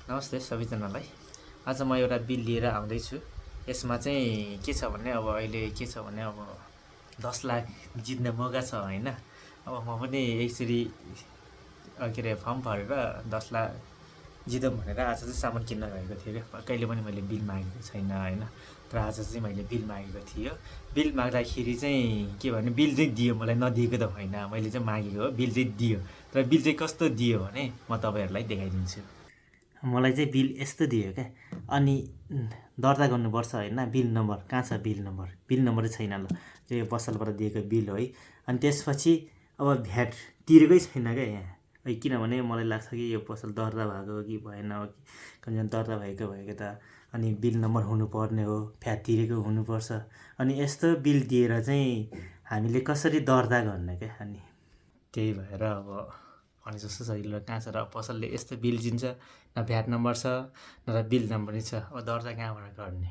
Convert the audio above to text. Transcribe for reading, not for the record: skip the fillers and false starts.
नमस्ते सबैजनालाई। आज म एउटा बिल लिएर आउँदैछु। यसमा चाहिँ के छ भने अब अहिले के छ भने अब 10 लाख जित्ने मौका छ हैन। अब म पनि एकचोटि के अरे फर्म भरेर 10 लाख जितौँ भनेर आज चाहिँ सामान किन्न गएको थिएँ क्या। कहिले पनि मैले बिल मागेको छैन हैन। तर आज चाहिँ मैले बिल मागेको थिएँ। बिल माग्दाखेरि चाहिँ के भने बिल चाहिँ दियो, मलाई नदिएको त होइन, मैले चाहिँ मागेको हो, बिल चाहिँ दियो। तर बिल चाहिँ कस्तो दियो भने म तपाईँहरूलाई देखाइदिन्छु। मलाई चाहिँ बिल यस्तो दियो क्या। अनि दर्ता गर्नुपर्छ होइन, बिल नम्बर कहाँ छ? बिल नम्बरै छैन। ल त्यो पसलबाट दिएको बिल हो है। अनि त्यसपछि अब भ्याट तिरेकै छैन क्या यहाँ। किनभने मलाई लाग्छ कि यो पसल दर्ता भएको हो कि भएन हो कि, कहिले दर्ता भएको त अनि बिल नम्बर हुनुपर्ने हो, भ्याट तिरेको हुनुपर्छ। अनि यस्तो बिल दिएर चाहिँ हामीले कसरी दर्ता गर्ने क्या? अनि त्यही भएर अब भने जस्तो सजिलो कहाँ छ र? पसलले यस्तो बिल दिन्छ, न भ्याट नम्बर छ न त बिल नम्बरै छ। अब दर्ता कहाँबाट गर्ने?